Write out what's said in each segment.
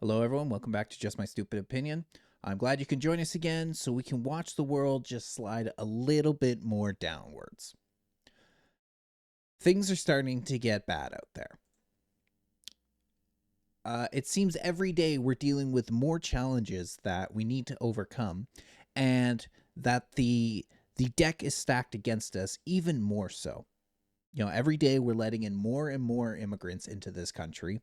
Hello, everyone. Welcome back to Just My Stupid Opinion. I'm glad you can join us again so we can watch the world just slide a little bit more downwards. Things are starting to get bad out there. It seems every day we're dealing with more challenges that we need to overcome, and that the deck is stacked against us even more so. Every day we're letting in more and more immigrants into this country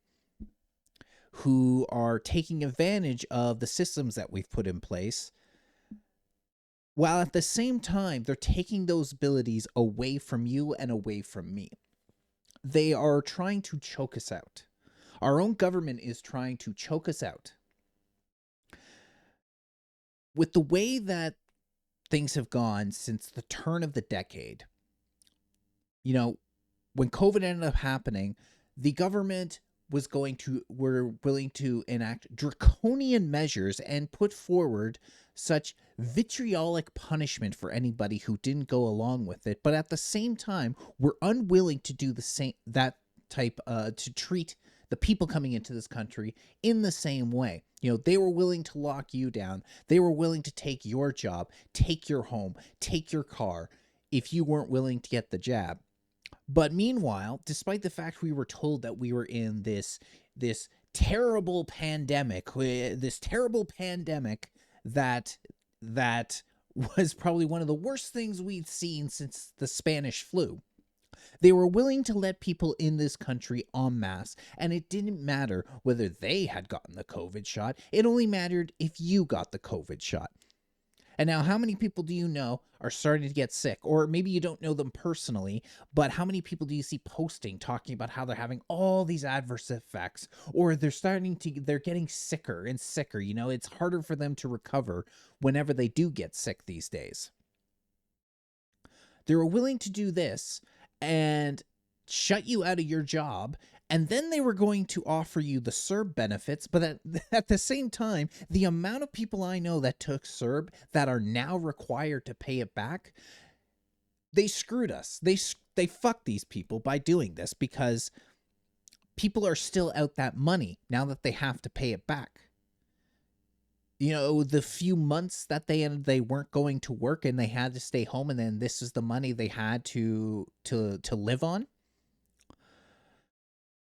who are taking advantage of the systems that we've put in place, while at the same time they're taking those abilities away from you and away from me. They are trying to choke us out. Our own government is trying to choke us out. With the way that things have gone since the turn of the decade, when COVID ended up happening, the government were willing to enact draconian measures and put forward such vitriolic punishment for anybody who didn't go along with it. But at the same time, we're unwilling to do the same, that type, to treat the people coming into this country in the same way. They were willing to lock you down. They were willing to take your job, take your home, take your car if you weren't willing to get the jab. But meanwhile, despite the fact we were told that we were in this terrible pandemic, that was probably one of the worst things we'd seen since the Spanish flu, they were willing to let people in this country en masse, and it didn't matter whether they had gotten the COVID shot. It only mattered if you got the COVID shot. And now, how many people do you know are starting to get sick? Or maybe you don't know them personally, but how many people do you see posting talking about how they're having all these adverse effects, or they're getting sicker and sicker? It's harder for them to recover whenever they do get sick these days. They were willing to do this and shut you out of your job, and then they were going to offer you the CERB benefits. But at the same time, the amount of people I know that took CERB that are now required to pay it back, they screwed us. They fucked these people by doing this, because people are still out that money now that they have to pay it back. The few months that they weren't going to work and they had to stay home, and then this is the money they had to live on.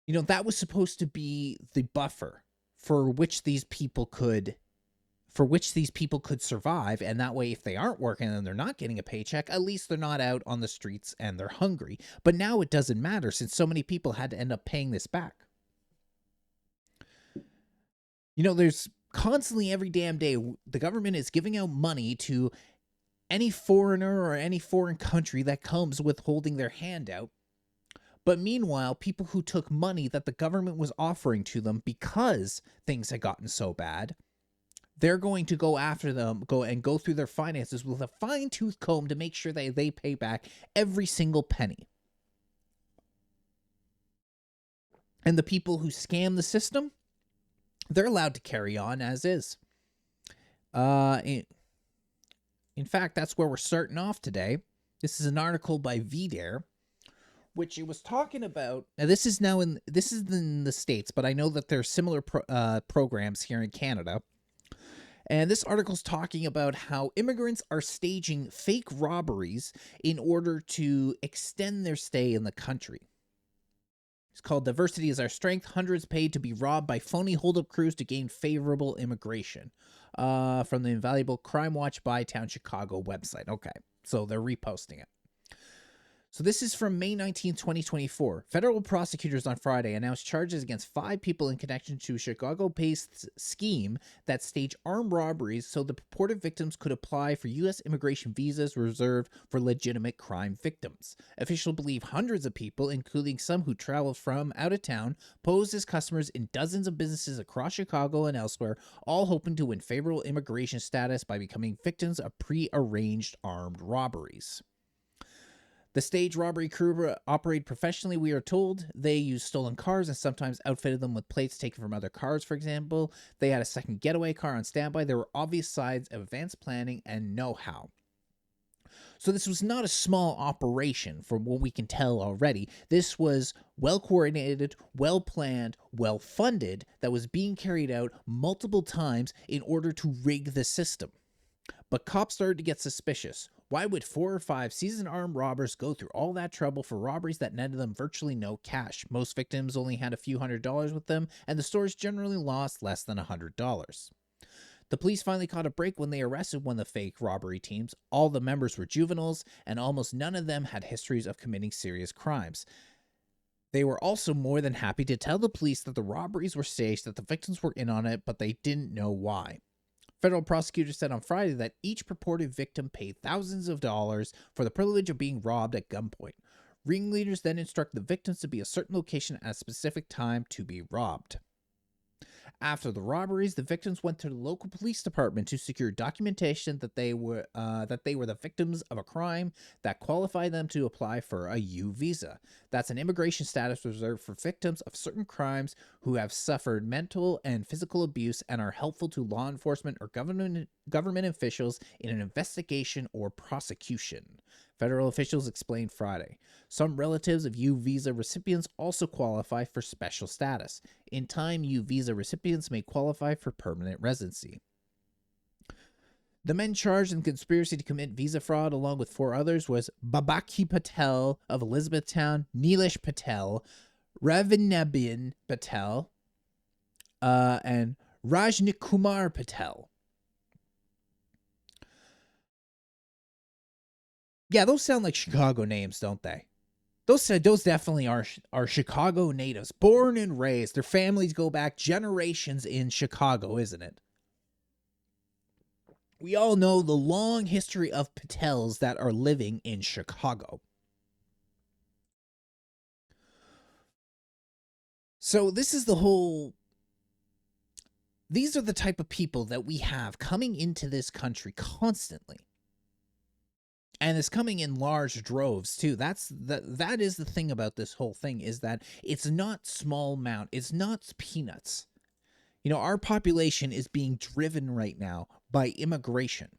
That was supposed to be the buffer for which these people could survive. And that way, if they aren't working and they're not getting a paycheck, at least they're not out on the streets and they're hungry. But now it doesn't matter, since so many people had to end up paying this back. There's constantly, every damn day, the government is giving out money to any foreigner or any foreign country that comes with holding their hand out. But meanwhile, people who took money that the government was offering to them because things had gotten so bad, they're going to go after them, go through their finances with a fine-tooth comb to make sure they pay back every single penny. And the people who scam the system, they're allowed to carry on as is. In fact, that's where we're starting off today. This is an article by VDare, which it was talking about. Now, this is in the States, but I know that there are similar programs here in Canada. And this article's talking about how immigrants are staging fake robberies in order to extend their stay in the country. It's called "Diversity is Our Strength. Hundreds paid to be robbed by phony holdup crews to gain favorable immigration." From the invaluable Crime Watch Bytown Chicago website. Okay, so they're reposting it. So this is from May 19, 2024. Federal prosecutors on Friday announced charges against 5 people in connection to a Chicago-based scheme that staged armed robberies so the purported victims could apply for U.S. immigration visas reserved for legitimate crime victims. Officials believe hundreds of people, including some who traveled from out of town, posed as customers in dozens of businesses across Chicago and elsewhere, all hoping to win favorable immigration status by becoming victims of pre-arranged armed robberies. The stage robbery crew operate professionally, we are told. They use stolen cars and sometimes outfitted them with plates taken from other cars, for example. They had a second getaway car on standby. There were obvious signs of advanced planning and know-how. So this was not a small operation from what we can tell already. This was well coordinated, well planned, well funded, that was being carried out multiple times in order to rig the system. But cops started to get suspicious. Why would 4 or 5 seasoned armed robbers go through all that trouble for robberies that netted them virtually no cash? Most victims only had a few $100s with them, and the stores generally lost less than $100. The police finally caught a break when they arrested one of the fake robbery teams. All the members were juveniles, and almost none of them had histories of committing serious crimes. They were also more than happy to tell the police that the robberies were staged, that the victims were in on it, but they didn't know why. Federal prosecutors said on Friday that each purported victim paid thousands of dollars for the privilege of being robbed at gunpoint. Ringleaders then instruct the victims to be at a certain location at a specific time to be robbed. After the robberies, the victims went to the local police department to secure documentation that they were the victims of a crime that qualified them to apply for a U visa. That's an immigration status reserved for victims of certain crimes who have suffered mental and physical abuse and are helpful to law enforcement or government officials in an investigation or prosecution. Federal officials explained Friday. Some relatives of U visa recipients also qualify for special status. In time, U visa recipients may qualify for permanent residency. The men charged in conspiracy to commit visa fraud, along with 4 others, was Babaki Patel of Elizabethtown, Neelish Patel, Ravinebin Patel, and Rajnikumar Patel. Yeah, those sound like Chicago names, don't they? Those definitely are Chicago natives, born and raised. Their families go back generations in Chicago, isn't it? We all know the long history of Patels that are living in Chicago. So these are the type of people that we have coming into this country constantly. And it's coming in large droves too. That is the thing about this whole thing, is that it's not small amount. It's not peanuts. You know, our population is being driven right now by immigration.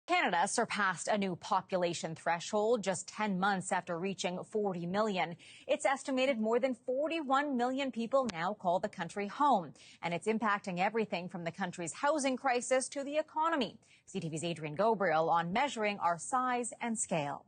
Canada surpassed a new population threshold just 10 months after reaching 40 million. It's estimated more than 41 million people now call the country home, and it's impacting everything from the country's housing crisis to the economy. CTV's Adrian Gobriel on measuring our size and scale.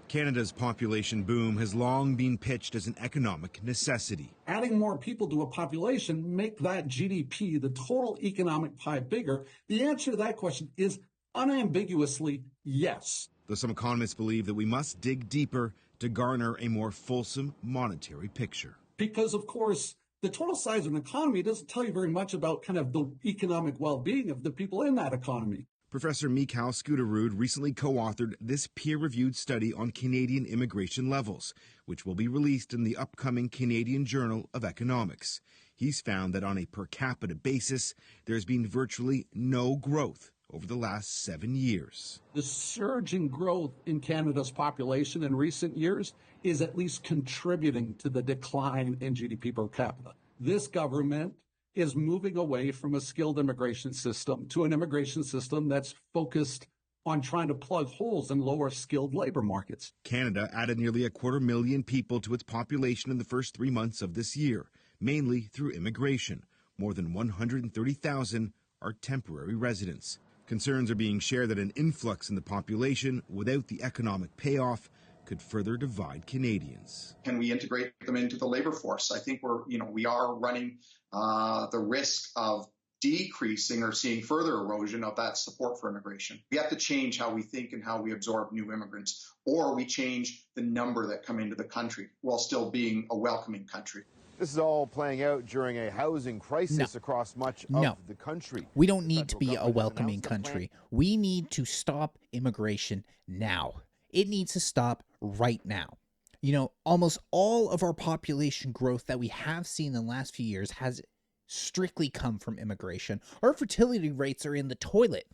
Canada's population boom has long been pitched as an economic necessity. Adding more people to a population make that GDP, the total economic pie, bigger? The answer to that question is unambiguously yes. Though some economists believe that we must dig deeper to garner a more fulsome monetary picture. Because, of course, the total size of an economy doesn't tell you very much about kind of the economic well-being of the people in that economy. Professor Mikhail Skuderud recently co-authored this peer-reviewed study on Canadian immigration levels, which will be released in the upcoming Canadian Journal of Economics. He's found that on a per capita basis, there's been virtually no growth over the last 7 years. The surge in growth in Canada's population in recent years is at least contributing to the decline in GDP per capita. This government is moving away from a skilled immigration system to an immigration system that's focused on trying to plug holes in lower skilled labor markets. Canada added nearly 250,000 people to its population in the first 3 months of this year, mainly through immigration. More than 130,000 are temporary residents. Concerns are being shared that an influx in the population without the economic payoff could further divide Canadians. Can we integrate them into the labor force? I think we are running the risk of decreasing or seeing further erosion of that support for immigration. We have to change how we think and how we absorb new immigrants, or we change the number that come into the country while still being a welcoming country. This is all playing out during a housing crisis across much of the country. We don't need to be a welcoming country. We need to stop immigration now. It needs to stop right now. You know, almost all of our population growth that we have seen in the last few years has strictly come from immigration. Our fertility rates are in the toilet.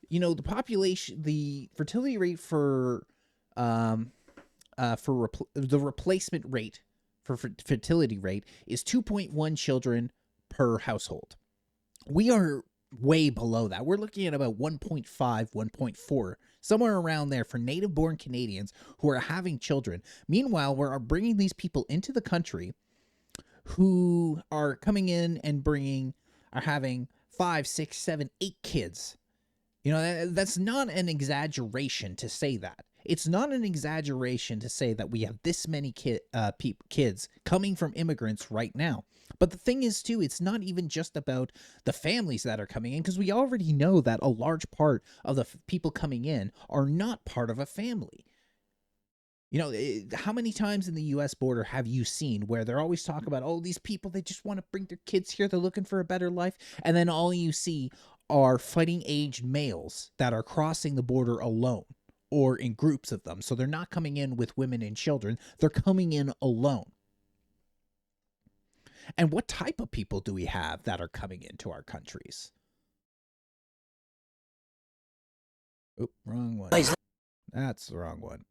You know, the fertility rate for the replacement rate for fertility rate is 2.1 children per household. We are way below that. We're looking at about 1.5, 1.4, somewhere around there for native-born Canadians who are having children. Meanwhile, we're bringing these people into the country who are coming in and are having 5, 6, 7, 8 kids. You know, that's not an exaggeration to say that. It's not an exaggeration to say that we have this many kids coming from immigrants right now. But the thing is, too, it's not even just about the families that are coming in, because we already know that a large part of the people coming in are not part of a family. You know, how many times in the U.S. border have you seen where they're always talking about, oh, these people, they just want to bring their kids here, they're looking for a better life, and then all you see are fighting-aged males that are crossing the border alone, or in groups of them. So they're not coming in with women and children. They're coming in alone. And what type of people do we have that are coming into our countries? Oh, wrong one. That's the wrong one.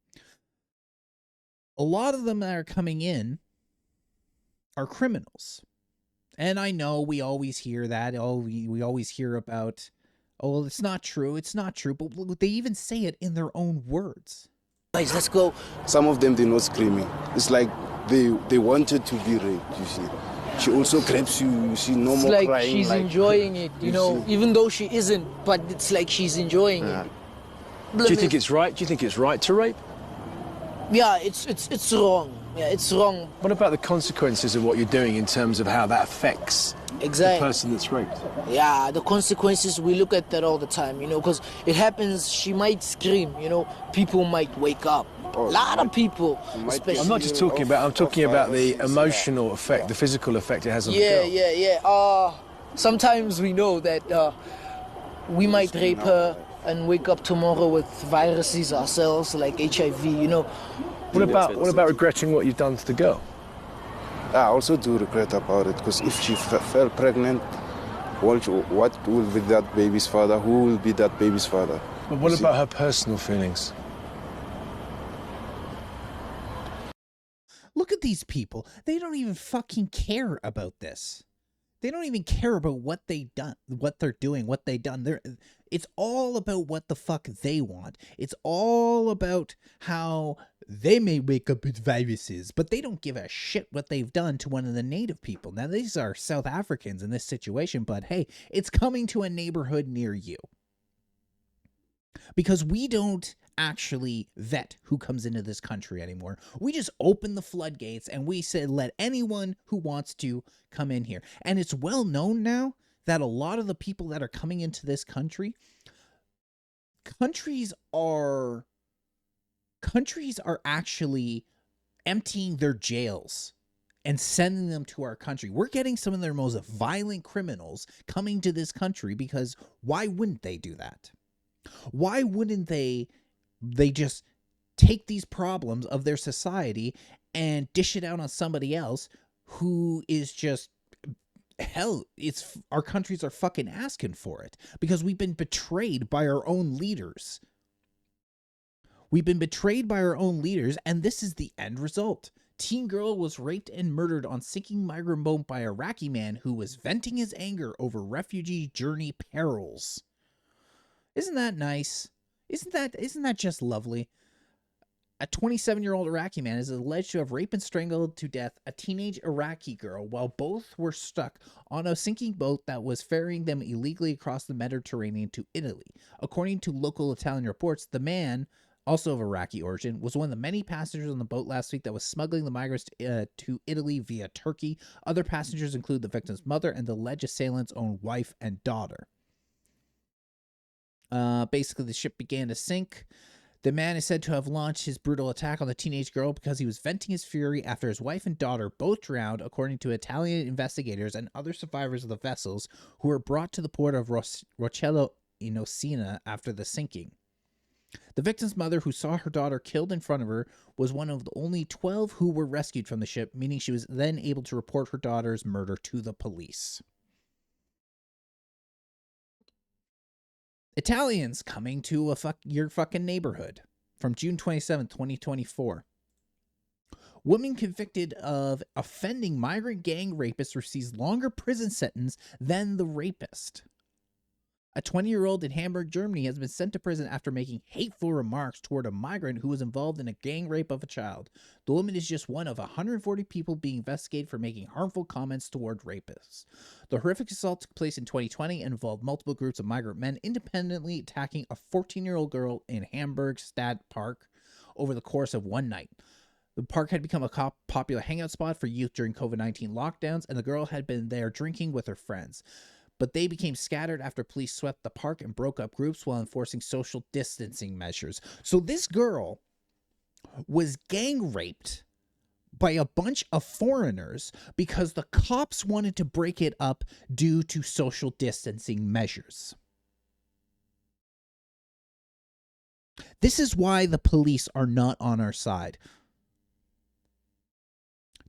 A lot of them that are coming in are criminals. And I know we always hear that. Oh, we always hear about, oh, well, it's not true. It's not true. But they even say it in their own words. Guys, let's go. Some of them, they're not screaming. It's like they wanted to be raped, you see. She also grabs you see, no more like crying. She's like, enjoying it, you know, see. even though she isn't, but it's like she's enjoying it. Do you think it's right? Do you think it's right to rape? Yeah, it's wrong. Yeah, it's wrong. What about the consequences of what you're doing in terms of how that affects the person that's raped? Yeah, the consequences, we look at that all the time, you know, because it happens, she might scream, you know, people might wake up. A lot of people, especially. I'm not just talking about, I'm talking about the emotional effect, the physical effect it has on the girl. Yeah. Sometimes we know that we might rape her and wake up tomorrow with viruses ourselves, like HIV, you know. What about regretting what you've done to the girl? I also do regret about it, because if she fell pregnant, what will be that baby's father? Who will be that baby's father? But what about her personal feelings? Look at these people. They don't even fucking care about this. They don't even care about what they've done, what they're doing, what they've done. It's all about what the fuck they want. It's all about how they may wake up with viruses, but they don't give a shit what they've done to one of the native people. Now, these are South Africans in this situation, but hey, it's coming to a neighborhood near you. Because we don't actually vet who comes into this country anymore. We just open the floodgates and we say let anyone who wants to come in here. And it's well known now that a lot of the people that are coming into this country, countries are actually emptying their jails and sending them to our country. We're getting some of their most violent criminals coming to this country, because why wouldn't they do that? Why wouldn't they just take these problems of their society and dish it out on somebody else who is just, hell, our countries are fucking asking for it, because we've been betrayed by our own leaders. We've been betrayed by our own leaders, and this is the end result. Teen girl was raped and murdered on sinking migrant boat by Iraqi man who was venting his anger over refugee journey perils. Isn't that nice? Isn't that just lovely? A 27-year-old Iraqi man is alleged to have raped and strangled to death a teenage Iraqi girl while both were stuck on a sinking boat that was ferrying them illegally across the Mediterranean to Italy. According to local Italian reports, the man, also of Iraqi origin, was one of the many passengers on the boat last week that was smuggling the migrants to Italy via Turkey. Other passengers include the victim's mother and the alleged assailant's own wife and daughter. Basically, the ship began to sink. The man is said to have launched his brutal attack on the teenage girl because he was venting his fury after his wife and daughter both drowned, according to Italian investigators and other survivors of the vessels who were brought to the port of Rocello in Osina after the sinking. The victim's mother, who saw her daughter killed in front of her, was one of the only 12 who were rescued from the ship, meaning she was then able to report her daughter's murder to the police. Italians coming to your fucking neighborhood from June 27, 2024. Woman convicted of offending migrant gang rapist receives longer prison sentence than the rapist. A 20-year-old in Hamburg, Germany has been sent to prison after making hateful remarks toward a migrant who was involved in a gang rape of a child. The woman is just one of 140 people being investigated for making harmful comments toward rapists. The horrific assault took place in 2020 and involved multiple groups of migrant men independently attacking a 14-year-old girl in Hamburg Stadtpark over the course of one night. The park had become a popular hangout spot for youth during COVID-19 lockdowns, and the girl had been there drinking with her friends. But they became scattered after police swept the park and broke up groups while enforcing social distancing measures. So this girl was gang raped by a bunch of foreigners because the cops wanted to break it up due to social distancing measures. This is why the police are not on our side.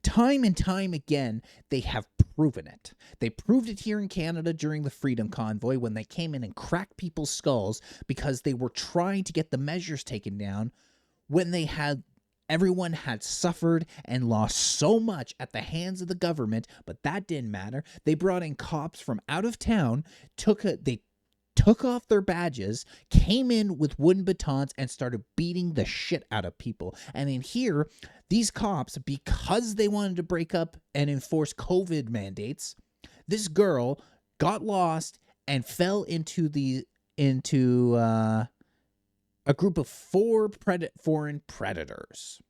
Time and time again, they have proven it. They proved it here in Canada during the Freedom Convoy when they came in and cracked people's skulls because they were trying to get the measures taken down when everyone had suffered and lost so much at the hands of the government, but that didn't matter. They brought in cops from out of town, they took off their badges, came in with wooden batons, and started beating the shit out of people. And in here, these cops, because they wanted to break up and enforce COVID mandates, this girl got lost and fell into a group of four foreign predators.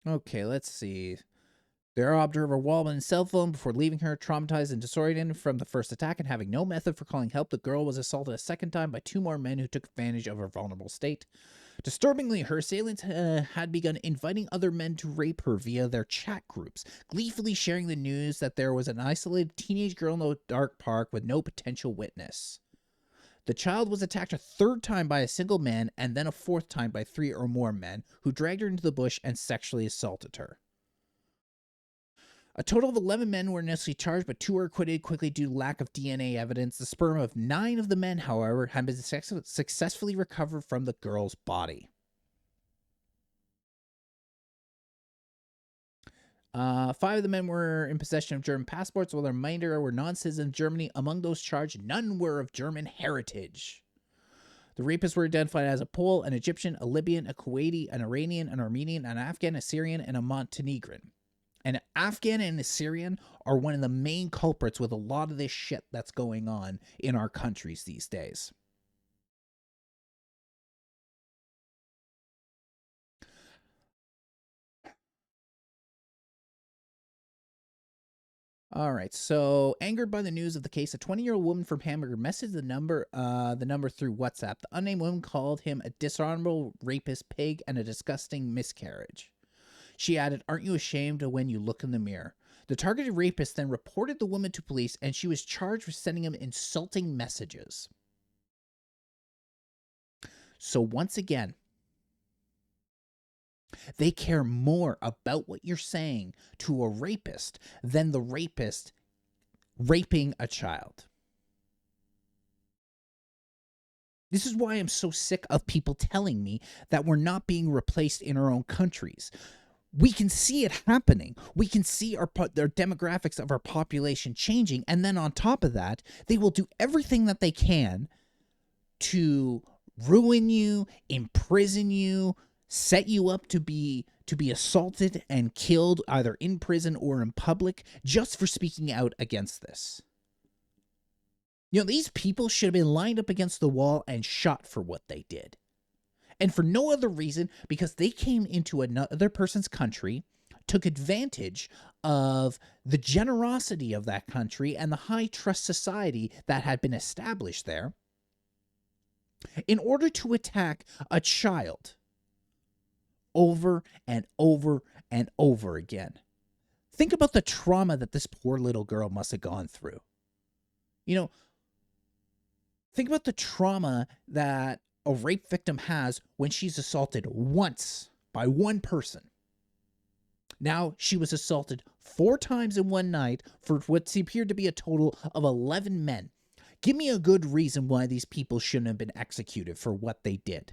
Okay, let's see. They robbed her of her wallet and cell phone before leaving her traumatized and disoriented from the first attack, and having no method for calling help, the girl was assaulted a second time by two more men who took advantage of her vulnerable state. Disturbingly, her assailants had begun inviting other men to rape her via their chat groups, gleefully sharing the news that there was an isolated teenage girl in a dark park with no potential witness. The child was attacked a third time by a single man and then a fourth time by 3 or more men who dragged her into the bush and sexually assaulted her. A total of 11 men were initially charged, but 2 were acquitted quickly due to lack of DNA evidence. The sperm of 9 of the men, however, had been successfully recovered from the girl's body. 5 of the men were in possession of German passports, while the remainder were non-citizens of Germany. Among those charged, none were of German heritage. The rapists were identified as a Pole, an Egyptian, a Libyan, a Kuwaiti, an Iranian, an Armenian, an Afghan, a Syrian, and a Montenegrin. An Afghan and a Syrian are one of the main culprits with a lot of this shit that's going on in our countries these days. All right, so angered by the news of the case, a 20-year-old woman from Hamburg messaged the number through WhatsApp. The unnamed woman called him a dishonorable rapist pig and a disgusting miscarriage. She added, "Aren't you ashamed of when you look in the mirror?" The targeted rapist then reported the woman to police, and she was charged with sending him insulting messages. So once again, they care more about what you're saying to a rapist than the rapist raping a child. This is why I'm so sick of people telling me that we're not being replaced in our own countries. We can see it happening. We can see their demographics of our population changing. And then on top of that, they will do everything that they can to ruin you, imprison you, set you up to be assaulted and killed either in prison or in public just for speaking out against this. You know, these people should have been lined up against the wall and shot for what they did. And for no other reason, because they came into another person's country, took advantage of the generosity of that country and the high trust society that had been established there in order to attack a child over and over and over again. Think about the trauma that this poor little girl must have gone through. You know, think about the trauma that a rape victim has when she's assaulted once by one person. Now she was assaulted 4 times in one night for what appeared to be a total of 11 men. Give me a good reason why these people shouldn't have been executed for what they did.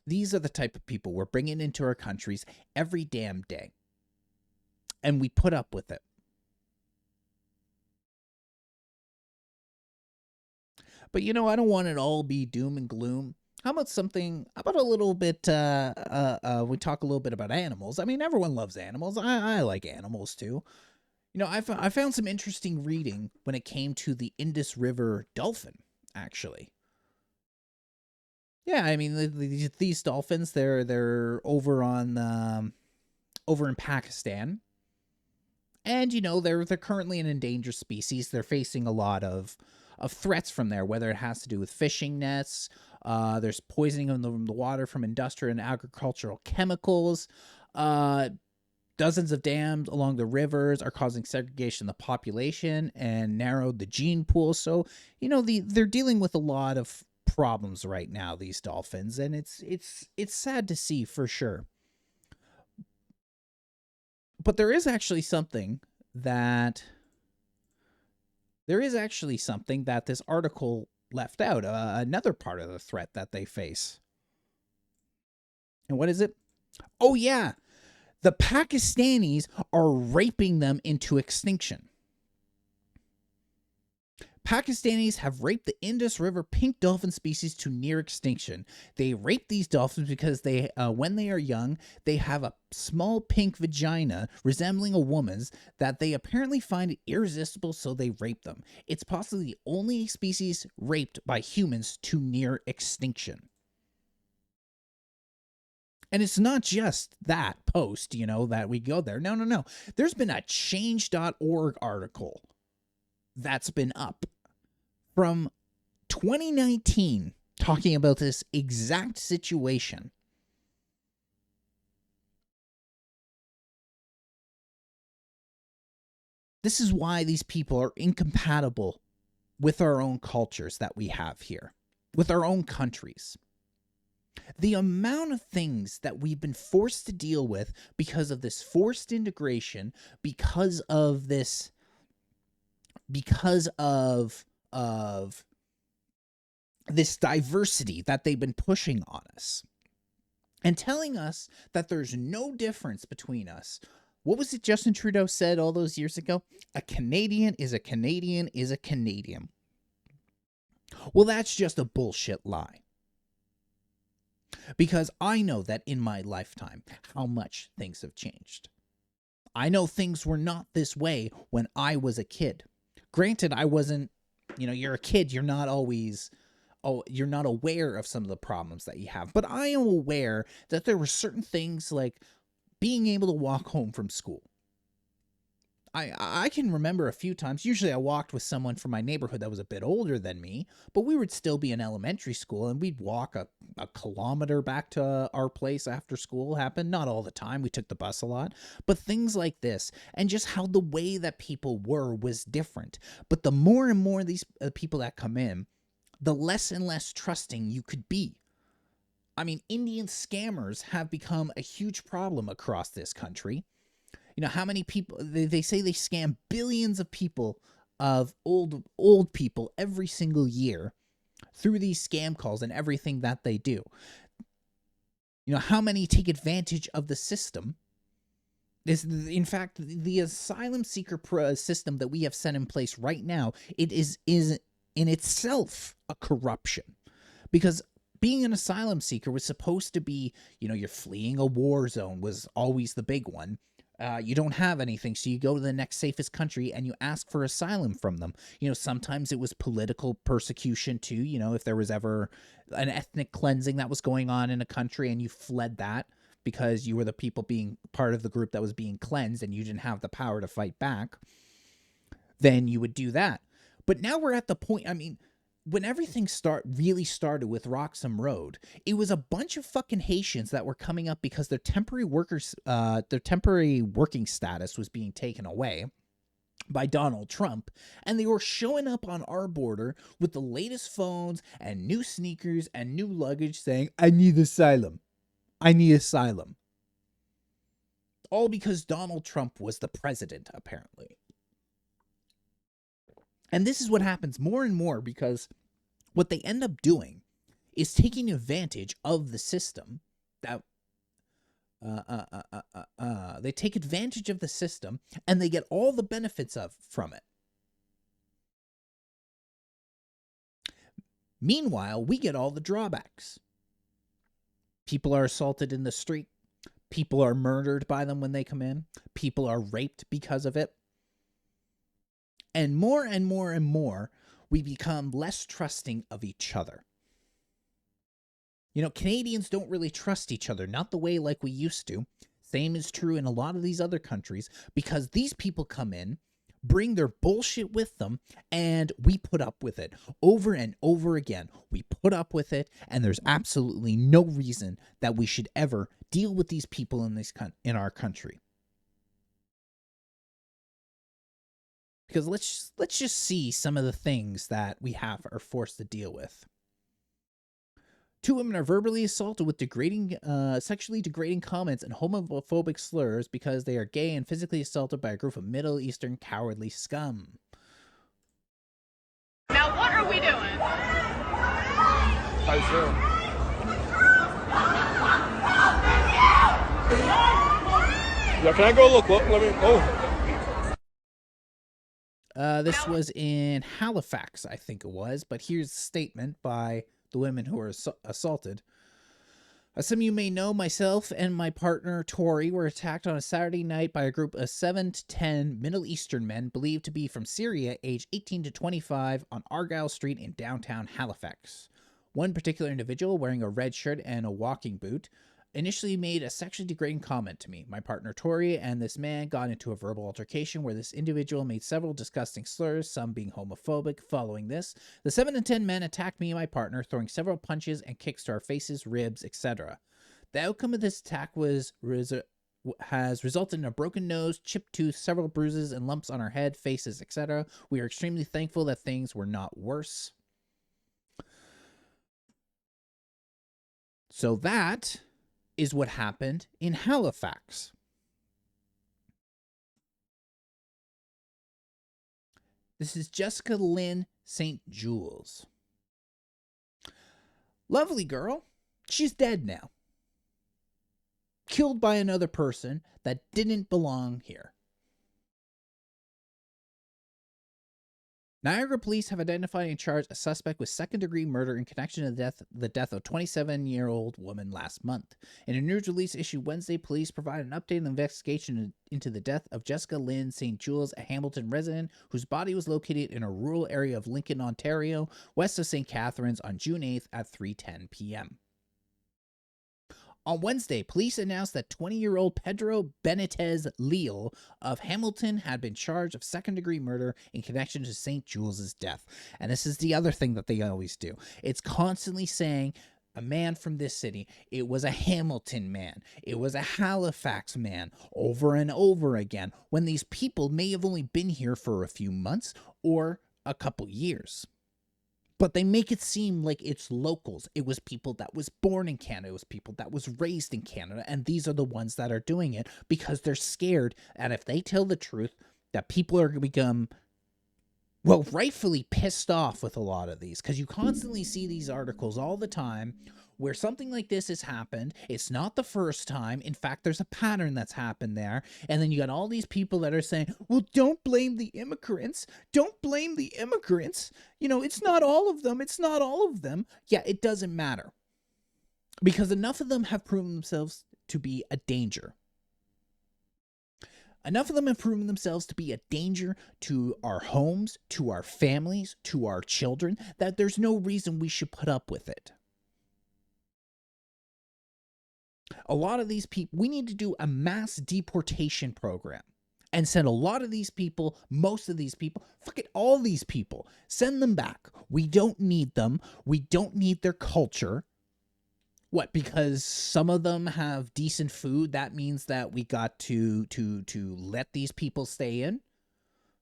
These are the type of people we're bringing into our countries every damn day. And we put up with it. But, you know, I don't want it all be doom and gloom. How about a little bit, we talk a little bit about animals. I mean, everyone loves animals. I like animals too. You know, I found some interesting reading when it came to the Indus River dolphin, actually. Yeah, I mean, these dolphins, they're over in Pakistan. And, you know, they're currently an endangered species. They're facing a lot of threats from there, whether it has to do with fishing nets, there's poisoning of the water from industrial and agricultural chemicals, dozens of dams along the rivers are causing segregation of the population and narrowed the gene pool. So, you know, they're dealing with a lot of problems right now, these dolphins, and it's sad to see for sure. But there is actually something that this article left out, another part of the threat that they face. And what is it? Oh, yeah. The Pakistanis are raping them into extinction. Pakistanis have raped the Indus River pink dolphin species to near extinction. They rape these dolphins because when they are young, they have a small pink vagina resembling a woman's that they apparently find irresistible, so they rape them. It's possibly the only species raped by humans to near extinction. And it's not just that post, you know, that we go there. No. There's been a change.org article that's been up from 2019 talking about this exact situation. This is why these people are incompatible with our own cultures that we have here, with our own countries. The amount of things that we've been forced to deal with because of this forced integration, because of this diversity that they've been pushing on us and telling us that there's no difference between us. What was it Justin Trudeau said all those years ago? A Canadian is a Canadian is a Canadian. Well, that's just a bullshit lie. Because I know that in my lifetime, how much things have changed. I know things were not this way when I was a kid. Granted, I wasn't, you know, you're a kid, you're not aware of some of the problems that you have. But I am aware that there were certain things like being able to walk home from school. I can remember a few times, usually I walked with someone from my neighborhood that was a bit older than me, but we would still be in elementary school and we'd walk a kilometer back to our place after school happened. Not all the time, we took the bus a lot, but things like this and just how the way that people were was different. But the more and more these people that come in, the less and less trusting you could be. I mean, Indian scammers have become a huge problem across this country. You know, how many people, they say they scam billions of people, of old people every single year through these scam calls and everything that they do. You know, how many take advantage of the system? In fact, the asylum seeker system that we have set in place right now, it is in itself a corruption. Because being an asylum seeker was supposed to be, you know, you're fleeing a war zone was always the big one. You don't have anything, so you go to the next safest country and you ask for asylum from them. You know, sometimes it was political persecution too, you know, if there was ever an ethnic cleansing that was going on in a country and you fled that because you were the people being part of the group that was being cleansed and you didn't have the power to fight back, then you would do that. But now we're at the point, I mean, when everything really started with Roxham Road, it was a bunch of fucking Haitians that were coming up because their temporary working status was being taken away by Donald Trump, and they were showing up on our border with the latest phones and new sneakers and new luggage saying, I need asylum. I need asylum. All because Donald Trump was the president, apparently. And this is what happens more and more because what they end up doing is taking advantage of the system that they take advantage of the system, and they get all the benefits from it. Meanwhile, we get all the drawbacks. People are assaulted in the street. People are murdered by them when they come in. People are raped because of it. And more and more and more, we become less trusting of each other. You know, Canadians don't really trust each other, not the way like we used to. Same is true in a lot of these other countries, because these people come in, bring their bullshit with them, and we put up with it over and over again. We put up with it, and there's absolutely no reason that we should ever deal with these people in our country. Because let's just see some of the things that we are forced to deal with. 2 women are verbally assaulted with sexually degrading comments and homophobic slurs because they are gay and physically assaulted by a group of Middle Eastern cowardly scum. Now what are we doing? How's it? Yeah, can I go look? Let me. Oh. This was in Halifax, I think it was, but here's a statement by the women who were assaulted. As some of you may know, myself and my partner, Tori, were attacked on a Saturday night by a group of 7 to 10 Middle Eastern men believed to be from Syria, aged 18 to 25, on Argyle Street in downtown Halifax. One particular individual, wearing a red shirt and a walking boot, initially made a sexually degrading comment to me. My partner Tori and this man got into a verbal altercation where this individual made several disgusting slurs, some being homophobic. Following this, the 7 to 10 men attacked me and my partner, throwing several punches and kicks to our faces, ribs, etc. The outcome of this attack has resulted in a broken nose, chipped tooth, several bruises and lumps on our head, faces, etc. We are extremely thankful that things were not worse. So that is what happened in Halifax. This is Jessica Lynn St. Jules. Lovely girl. She's dead now. Killed by another person that didn't belong here. Niagara police have identified and charged a suspect with second-degree murder in connection to the death of a 27-year-old woman last month. In a news release issued Wednesday, police provided an update on the investigation into the death of Jessica Lynn St. Jules, a Hamilton resident whose body was located in a rural area of Lincoln, Ontario, west of St. Catharines on June 8th at 3:10 p.m. On Wednesday, police announced that 20-year-old Pedro Benitez Leal of Hamilton had been charged of second-degree murder in connection to St. Jules' death. And this is the other thing that they always do. It's constantly saying, a man from this city, it was a Hamilton man, it was a Halifax man, over and over again, when these people may have only been here for a few months or a couple years. But they make it seem like it's locals. It was people that was born in Canada. It was people that was raised in Canada. And these are the ones that are doing it because they're scared. And if they tell the truth, that people are going to become, well, rightfully pissed off with a lot of these. Because you constantly see these articles all the time where something like this has happened. It's not the first time. In fact, there's a pattern that's happened there. And then you got all these people that are saying, well, don't blame the immigrants. Don't blame the immigrants. You know, it's not all of them. It's not all of them. Yeah, it doesn't matter. Because enough of them have proven themselves to be a danger. Enough of them have proven themselves to be a danger to our homes, to our families, to our children, that there's no reason we should put up with it. A lot of these people, we need to do a mass deportation program and send a lot of these people, most of these people, fuck it, all these people, send them back. We don't need them. We don't need their culture. What, because some of them have decent food, that means that we got to let these people stay in?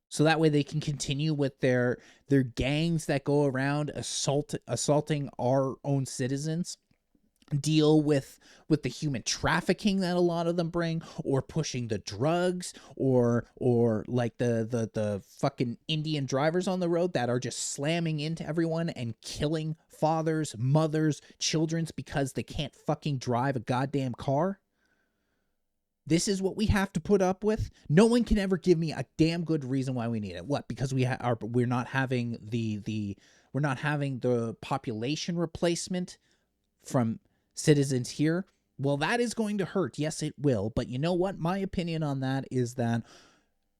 So that way they can continue with their gangs that go around assaulting our own citizens? deal with the human trafficking that a lot of them bring, or pushing the drugs, or like the fucking Indian drivers on the road that are just slamming into everyone and killing fathers, mothers, children because they can't fucking drive a goddamn car. This is what we have to put up with. No one can ever give me a damn good reason why we need it. What? Because we're not having we're not having the population replacement from citizens here. Well, that is going to hurt. Yes, it will. But you know what? My opinion on that is that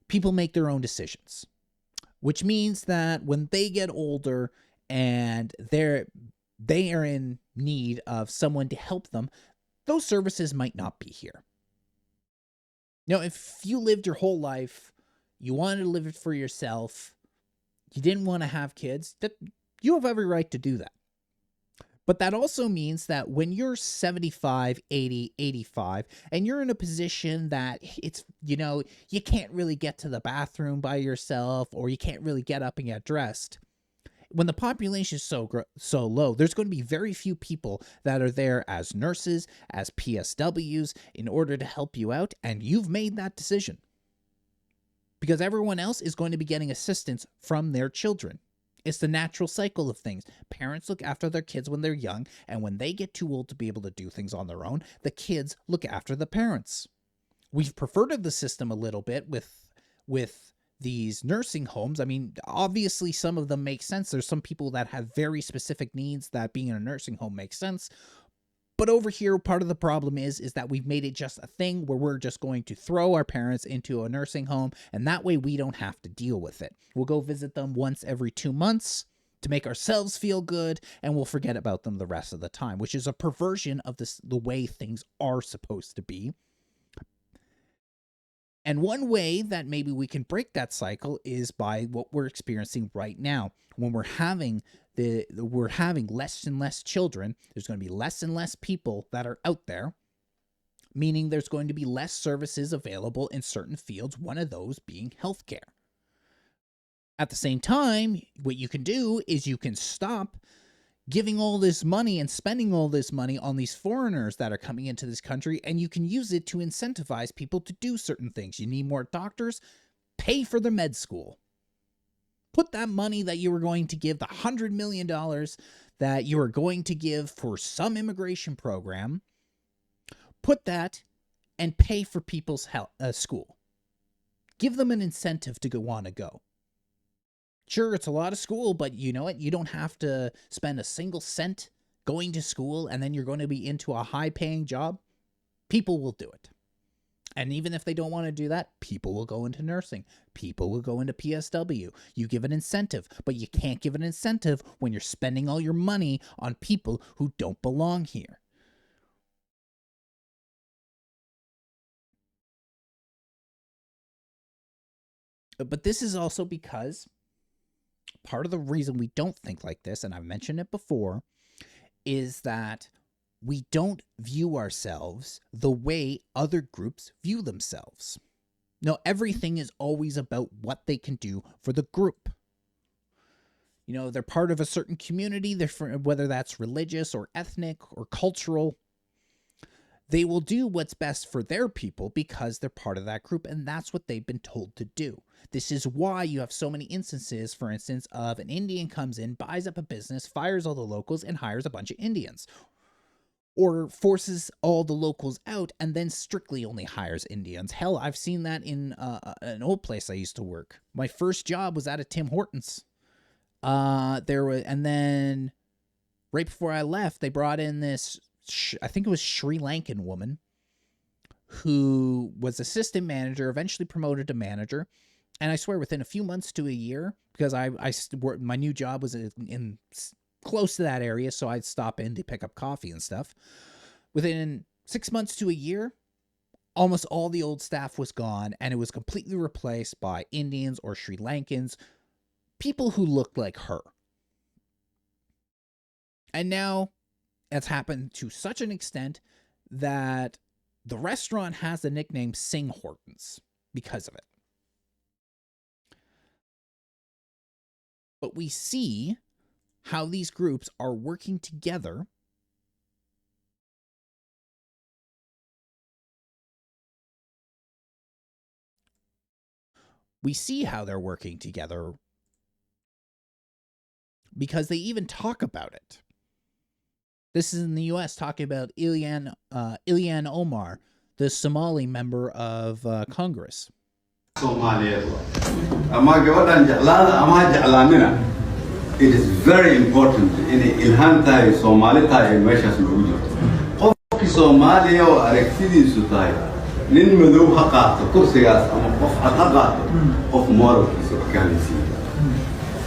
people make their own decisions, which means that when they get older and they are in need of someone to help them, those services might not be here. Now, if you lived your whole life, you wanted to live it for yourself, you didn't want to have kids, that you have every right to do that. But that also means that when you're 75, 80, 85, and you're in a position that it's, you know, you can't really get to the bathroom by yourself, or you can't really get up and get dressed, when the population is so low, there's going to be very few people that are there as nurses, as PSWs, in order to help you out, and you've made that decision. Because everyone else is going to be getting assistance from their children. It's the natural cycle of things. Parents look after their kids when they're young, and when they get too old to be able to do things on their own, the kids look after the parents. We've perverted the system a little bit with these nursing homes. I mean, obviously some of them make sense. There's some people that have very specific needs that being in a nursing home makes sense. But over here, part of the problem is that we've made it just a thing where we're just going to throw our parents into a nursing home, and that way we don't have to deal with it. We'll go visit them once every 2 months to make ourselves feel good, and we'll forget about them the rest of the time, which is a perversion of the way things are supposed to be. And one way that maybe we can break that cycle is by what we're experiencing right now. When we're having less and less children, there's going to be less and less people that are out there, meaning there's going to be less services available in certain fields, one of those being healthcare. At the same time, what you can do is you can stop giving all this money and spending all this money on these foreigners that are coming into this country, and you can use it to incentivize people to do certain things. You need more doctors, pay for their med school. Put that money that you were going to give, the $100 million that you are going to give for some immigration program, put that and pay for people's school. Give them an incentive to want to go. Sure, it's a lot of school, but you know what? You don't have to spend a single cent going to school, and then you're going to be into a high-paying job. People will do it. And even if they don't want to do that, people will go into nursing. People will go into PSW. You give an incentive, but you can't give an incentive when you're spending all your money on people who don't belong here. But this is also because part of the reason we don't think like this, and I've mentioned it before, is that we don't view ourselves the way other groups view themselves. No, everything is always about what they can do for the group. You know, they're part of a certain community, whether that's religious or ethnic or cultural. They will do what's best for their people because they're part of that group, and that's what they've been told to do. This is why you have so many instances, for instance, of an Indian comes in, buys up a business, fires all the locals, and hires a bunch of Indians. Or forces all the locals out and then strictly only hires Indians. Hell, I've seen that in an old place I used to work. My first job was at a Tim Hortons. And then right before I left, they brought in this, I think it was Sri Lankan woman, who was assistant manager, eventually promoted to manager. And I swear within a few months to a year, because my new job was in close to that area, so I'd stop in to pick up coffee and stuff. Within 6 months to a year, almost all the old staff was gone, and it was completely replaced by Indians or Sri Lankans, people who looked like her. And now it's happened to such an extent that the restaurant has the nickname Sing Hortons because of it. But we see how these groups are working together We see how they're working together because they even talk about it. This is in the U.S. talking about Ilhan Omar, the Somali member of Congress. It is very important in Ilhan tahay Somali tahay meeshaas lagu jirto qofkii Soomaaliya oo aragtidiisu tahay nin madow ha qaato kursigaas ama qof cad ha qaato qof mooralkiisa kaalisiin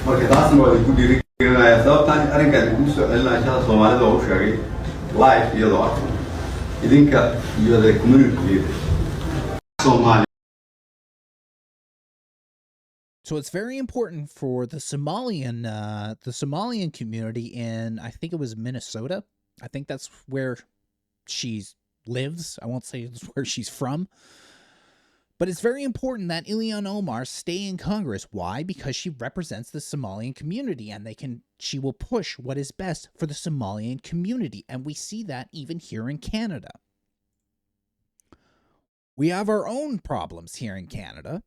marka taasna waa ku dhiirigelinayaa sababtaan arrinkan ugu soo celinaya shaqada Soomaalida oo u sheegay live iyadoo ah idinka iyo the community leaders Somali. So it's very important for the Somalian community in, I think it was Minnesota. I think that's where she lives. I won't say it's where she's from. But it's very important that Ilhan Omar stay in Congress. Why? Because she represents the Somalian community, and she will push what is best for the Somalian community. And we see that even here in Canada. We have our own problems here in Canada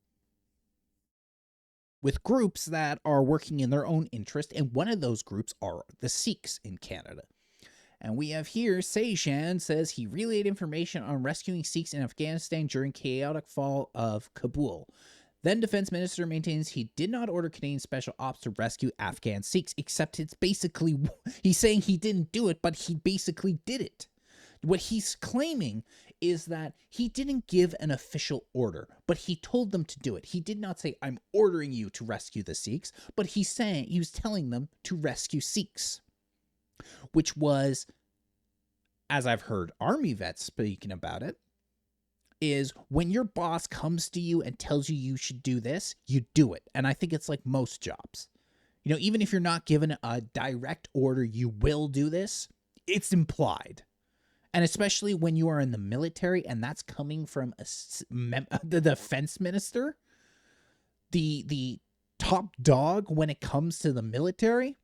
with groups that are working in their own interest, and one of those groups are the Sikhs in Canada. And we have here, Sejan says he relayed information on rescuing Sikhs in Afghanistan during chaotic fall of Kabul. Then Defense Minister maintains he did not order Canadian Special Ops to rescue Afghan Sikhs, except it's basically, he's saying he didn't do it, but he basically did it. What he's claiming is that he didn't give an official order, but he told them to do it. He did not say, I'm ordering you to rescue the Sikhs, but he was telling them to rescue Sikhs, which was, as I've heard army vets speaking about it, is when your boss comes to you and tells you you should do this, you do it. And I think it's like most jobs. You know, even if you're not given a direct order, you will do this, it's implied. And especially when you are in the military and that's coming from the defense minister, the top dog when it comes to the military.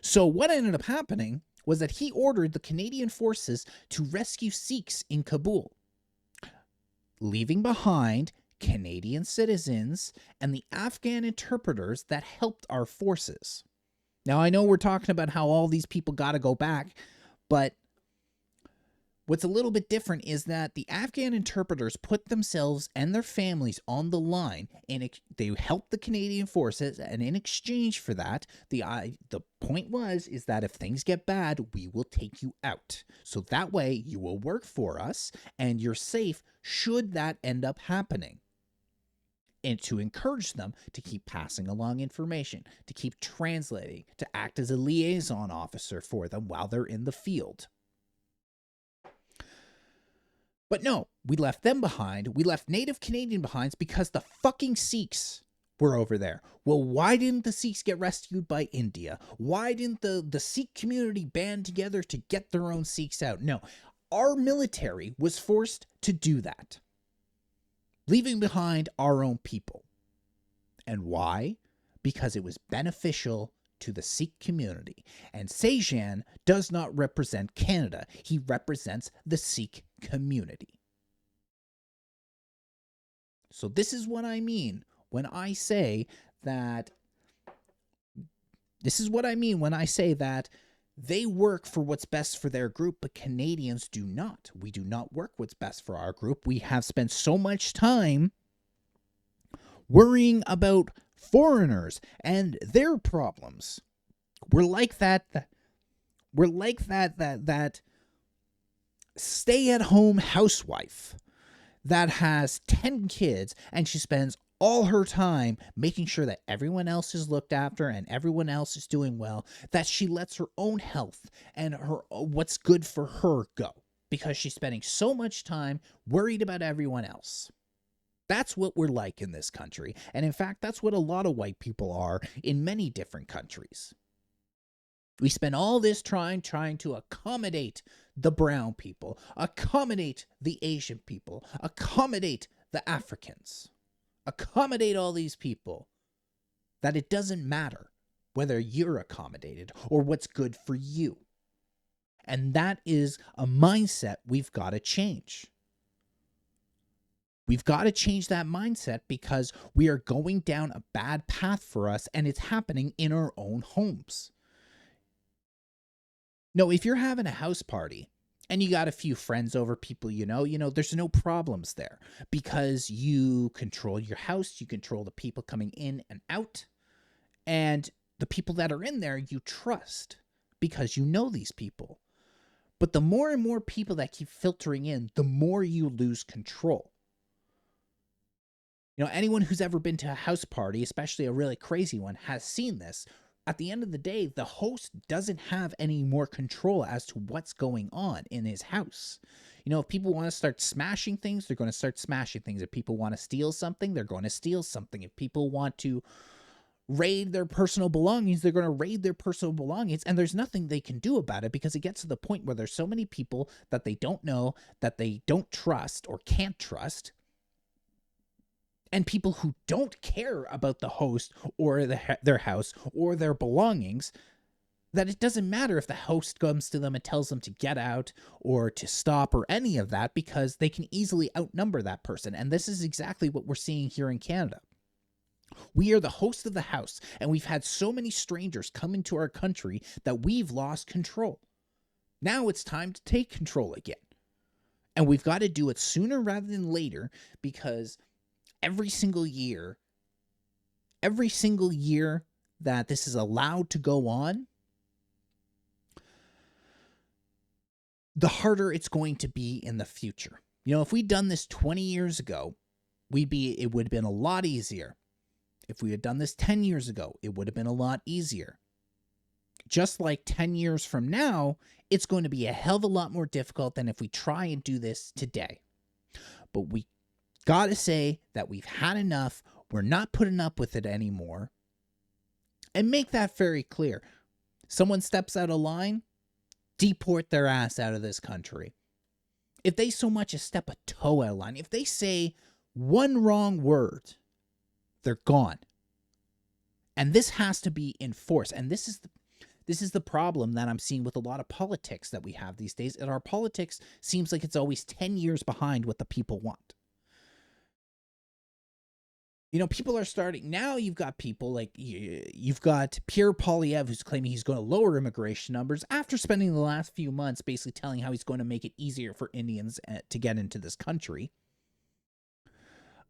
So what ended up happening was that he ordered the Canadian forces to rescue Sikhs in Kabul, leaving behind Canadian citizens and the Afghan interpreters that helped our forces. Now, I know we're talking about how all these people got to go back, but what's a little bit different is that the Afghan interpreters put themselves and their families on the line, and they helped the Canadian forces, and in exchange for that, the point is that if things get bad, we will take you out. So that way, you will work for us, and you're safe should that end up happening. And to encourage them to keep passing along information, to keep translating, to act as a liaison officer for them while they're in the field. But no, we left them behind. We left Native Canadian behind because the fucking Sikhs were over there. Well, why didn't the Sikhs get rescued by India? Why didn't the Sikh community band together to get their own Sikhs out? No, our military was forced to do that, leaving behind our own people. And why? Because it was beneficial to the Sikh community. And Sejan does not represent Canada. He represents the Sikh community. So this is what I mean when I say that they work for what's best for their group, but Canadians do not. We do not work what's best for our group. We have spent so much time worrying about foreigners and their problems. We're like that stay-at-home housewife that has 10 kids and she spends all her time making sure that everyone else is looked after and everyone else is doing well, that she lets her own health and what's good for her go because she's spending so much time worried about everyone else. That's what we're like in this country. And in fact, that's what a lot of white people are in many different countries. We spend all this trying to accommodate the brown people, accommodate the Asian people, accommodate the Africans, accommodate all these people, that it doesn't matter whether you're accommodated or what's good for you. And that is a mindset we've got to change. We've got to change that mindset because we are going down a bad path for us, and it's happening in our own homes. No, if you're having a house party and you got a few friends over, people you know, there's no problems there because you control your house, you control the people coming in and out, and the people that are in there you trust because you know these people. But the more and more people that keep filtering in, the more you lose control. Anyone who's ever been to a house party, especially a really crazy one, has seen this. At the end of the day, the host doesn't have any more control as to what's going on in his house. If people want to start smashing things, they're going to start smashing things. If people want to steal something, they're going to steal something. If people want to raid their personal belongings, they're going to raid their personal belongings, and there's nothing they can do about it because it gets to the point where there's so many people that they don't know, that they don't trust or can't trust, and people who don't care about the host or their house or their belongings, that it doesn't matter if the host comes to them and tells them to get out or to stop or any of that, because they can easily outnumber that person. And this is exactly what we're seeing here in Canada. We are the host of the house, and we've had so many strangers come into our country that we've lost control. Now it's time to take control again. And we've got to do it sooner rather than later, because every single year that this is allowed to go on, the harder it's going to be in the future. If we'd done this 20 years ago, it would have been a lot easier. If we had done this 10 years ago, it would have been a lot easier. Just like 10 years from now, it's going to be a hell of a lot more difficult than if we try and do this today. But we got to say that we've had enough. We're not putting up with it anymore. And make that very clear. Someone steps out of line, deport their ass out of this country. If they so much as step a toe out of line, if they say one wrong word, they're gone. And this has to be enforced. And this is the problem that I'm seeing with a lot of politics that we have these days. And our politics seems like it's always 10 years behind what the people want. People are starting now. You've got people like you've got Pierre Poilievre, who's claiming he's going to lower immigration numbers after spending the last few months basically telling how he's going to make it easier for Indians to get into this country.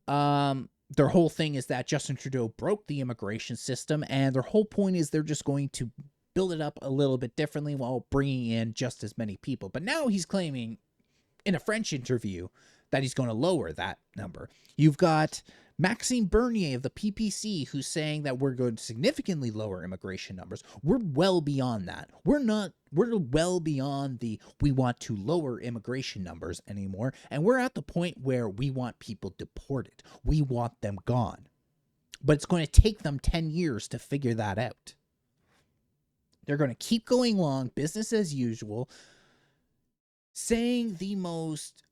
Their whole thing is that Justin Trudeau broke the immigration system, and their whole point is they're just going to build it up a little bit differently while bringing in just as many people. But now he's claiming in a French interview that he's going to lower that number. You've got Maxime Bernier of the PPC who's saying that we're going to significantly lower immigration numbers. We're well beyond that. We're well beyond we want to lower immigration numbers anymore. And we're at the point where we want people deported. We want them gone. But it's going to take them 10 years to figure that out. They're going to keep going along, business as usual, saying the most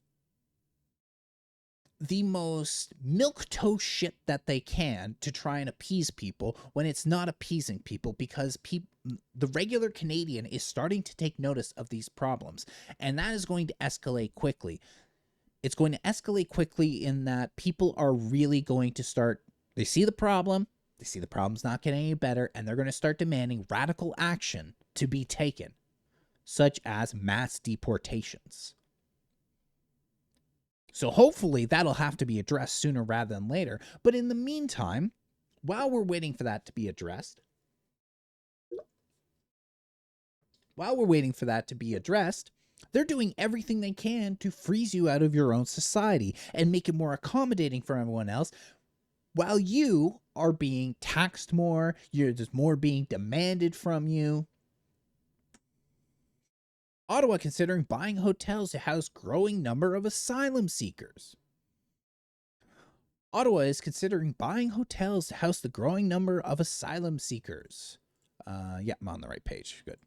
milquetoast shit that they can to try and appease people when it's not appeasing people, because the regular Canadian is starting to take notice of these problems, and that is going to escalate quickly. It's going to escalate quickly in that people are really going to start, they see the problem's not getting any better, and they're going to start demanding radical action to be taken, such as mass deportations. So hopefully that'll have to be addressed sooner rather than later. But in the meantime, while we're waiting for that to be addressed, they're doing everything they can to freeze you out of your own society and make it more accommodating for everyone else, while you are being taxed more, there's more being demanded from you. Ottawa considering buying hotels to house growing number of asylum seekers. Ottawa is considering buying hotels to house the growing number of asylum seekers. Yeah, I'm on the right page. Good.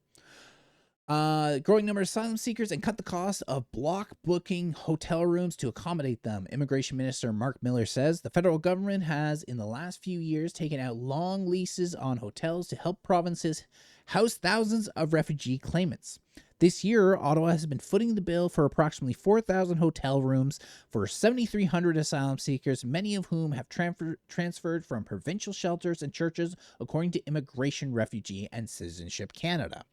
Growing number of asylum seekers and cut the cost of block booking hotel rooms to accommodate them. Immigration Minister Mark Miller says the federal government has, in the last few years, taken out long leases on hotels to help provinces house thousands of refugee claimants. This year, Ottawa has been footing the bill for approximately 4,000 hotel rooms for 7,300 asylum seekers, many of whom have transferred from provincial shelters and churches, according to Immigration, Refugee, and Citizenship Canada.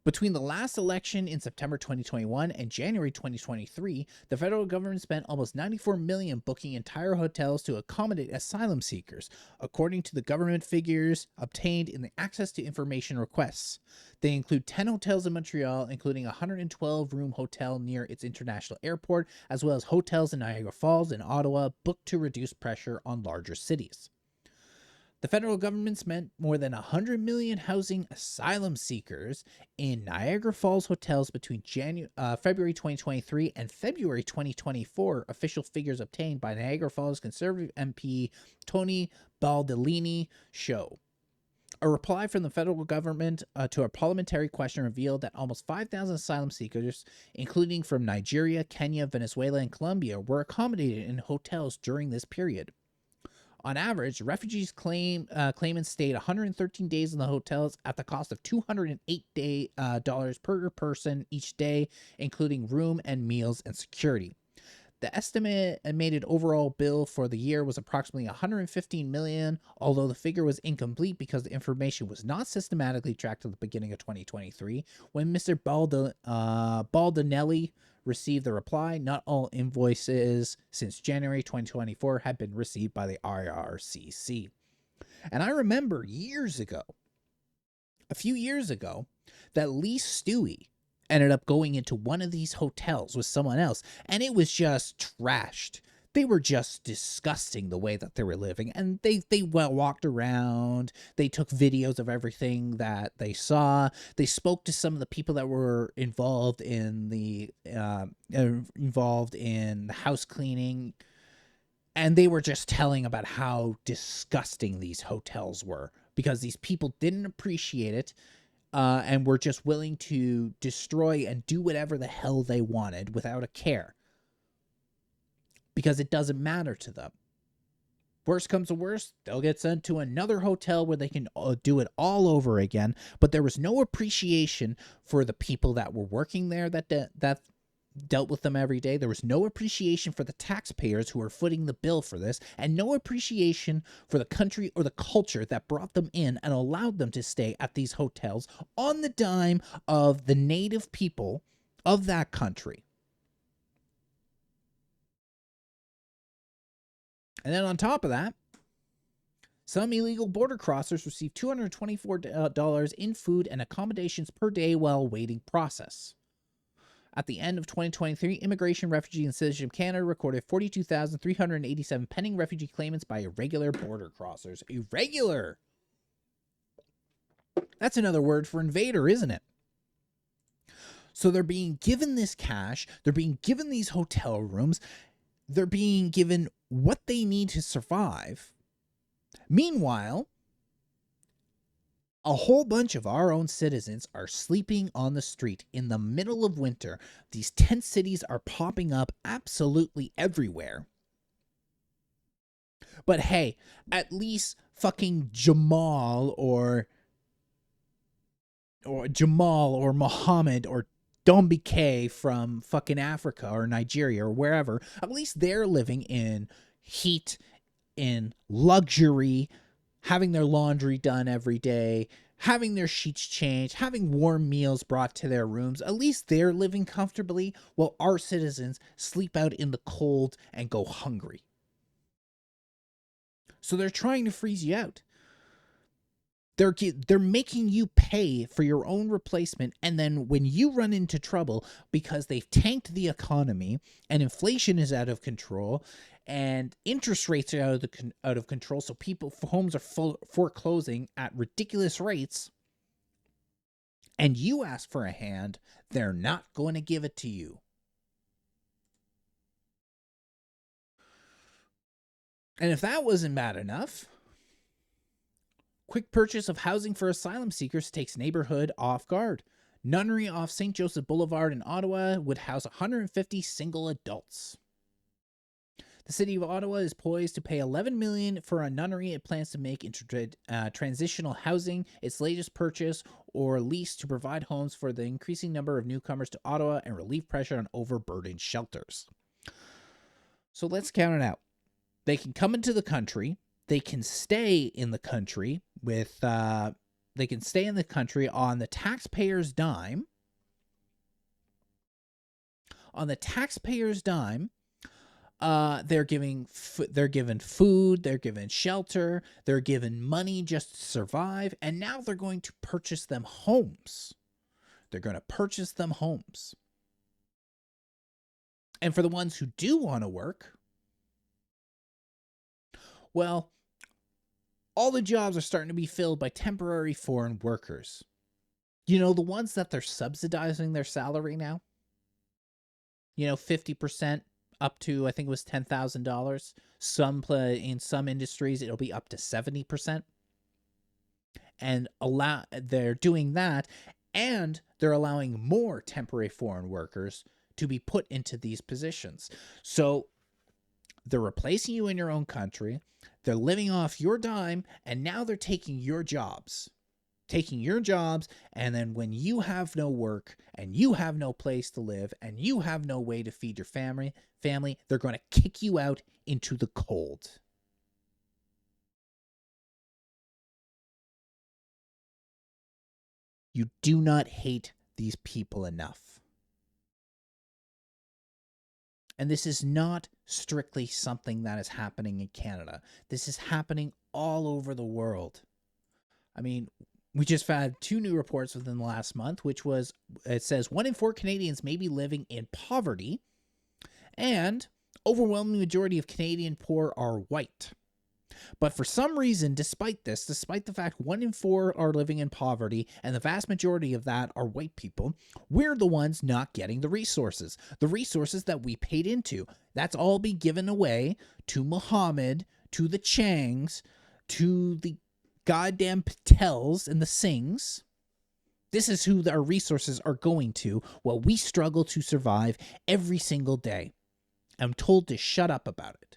Between the last election in September 2021 and January 2023, the federal government spent almost $94 million booking entire hotels to accommodate asylum seekers, according to the government figures obtained in the Access to Information requests. They include 10 hotels in Montreal, including a 112-room hotel near its international airport, as well as hotels in Niagara Falls and Ottawa, booked to reduce pressure on larger cities. The federal government spent more than $100 million housing asylum seekers in Niagara Falls hotels between February 2023 and February 2024, official figures obtained by Niagara Falls Conservative MP Tony Baldellini show. A reply from the federal government to a parliamentary question revealed that almost 5,000 asylum seekers, including from Nigeria, Kenya, Venezuela, and Colombia, were accommodated in hotels during this period. On average, refugees claimants stayed 113 days in the hotels at the cost of $208 per person each day, including room and meals and security. The estimated overall bill for the year was approximately $115 million, although the figure was incomplete because the information was not systematically tracked at the beginning of 2023. When Mr. Baldinelli received the reply, not all invoices since January 2024 had been received by the IRCC. And I remember a few years ago, that Lee Stewie ended up going into one of these hotels with someone else, and it was just trashed. They were just disgusting the way that they were living, and they walked around, they took videos of everything that they saw, they spoke to some of the people that were involved in the house cleaning, and they were just telling about how disgusting these hotels were, because these people didn't appreciate it, and were just willing to destroy and do whatever the hell they wanted without a care. Because it doesn't matter to them. Worst comes to worst, they'll get sent to another hotel where they can do it all over again. But there was no appreciation for the people that were working there that dealt with them every day. There was no appreciation for the taxpayers who are footing the bill for this, and no appreciation for the country or the culture that brought them in and allowed them to stay at these hotels on the dime of the native people of that country. And then on top of that, some illegal border crossers receive $224 in food and accommodations per day while waiting process. At the end of 2023, Immigration, Refugee, and Citizenship Canada recorded 42,387 pending refugee claimants by irregular border crossers. Irregular! That's another word for invader, isn't it? So they're being given this cash, they're being given these hotel rooms, they're being given what they need to survive. Meanwhile, a whole bunch of our own citizens are sleeping on the street in the middle of winter. These tent cities are popping up absolutely everywhere. But hey, at least fucking Jamal or Mohammed or Dombike from fucking Africa or Nigeria or wherever, at least they're living in heat, in luxury, having their laundry done every day, having their sheets changed, having warm meals brought to their rooms. At least they're living comfortably, while our citizens sleep out in the cold and go hungry. So they're trying to freeze you out. They're making you pay for your own replacement, and then when you run into trouble because they've tanked the economy and inflation is out of control and interest rates are out of control, so homes are foreclosing at ridiculous rates, and you ask for a hand, they're not going to give it to you. And if that wasn't bad enough, quick purchase of housing for asylum seekers takes neighborhood off guard. Nunnery off St. Joseph Boulevard in Ottawa would house 150 single adults. The city of Ottawa is poised to pay $11 million for a nunnery it plans to make into transitional housing, its latest purchase or lease to provide homes for the increasing number of newcomers to Ottawa and relieve pressure on overburdened shelters. So let's count it out. They can come into the country. They can stay in the country with. They can stay in the country on the taxpayer's dime. On the taxpayer's dime. They're given food, they're given shelter, they're given money just to survive, and now they're going to purchase them homes. They're going to purchase them homes. And for the ones who do want to work, well, all the jobs are starting to be filled by temporary foreign workers. You know, the ones that they're subsidizing their salary now? You know, 50%. Up to, I think it was $10,000. In some industries, it'll be up to 70%. And they're doing that, and they're allowing more temporary foreign workers to be put into these positions. So they're replacing you in your own country. They're living off your dime, and now they're taking your jobs. And then when you have no work and you have no place to live and you have no way to feed your family, they're going to kick you out into the cold. You do not hate these people enough. And this is not strictly something that is happening in Canada. This is happening all over the world. I mean, we just had 2 new reports within the last month, it says 1 in 4 Canadians may be living in poverty, and overwhelming majority of Canadian poor are white. But for some reason, despite the fact 1 in 4 are living in poverty, and the vast majority of that are white people, we're the ones not getting the resources that we paid into. That's all be given away to Muhammad, to the Changs, to the goddamn Patels and the Singhs. This is who our resources are going to while we struggle to survive every single day. I'm told to shut up about it.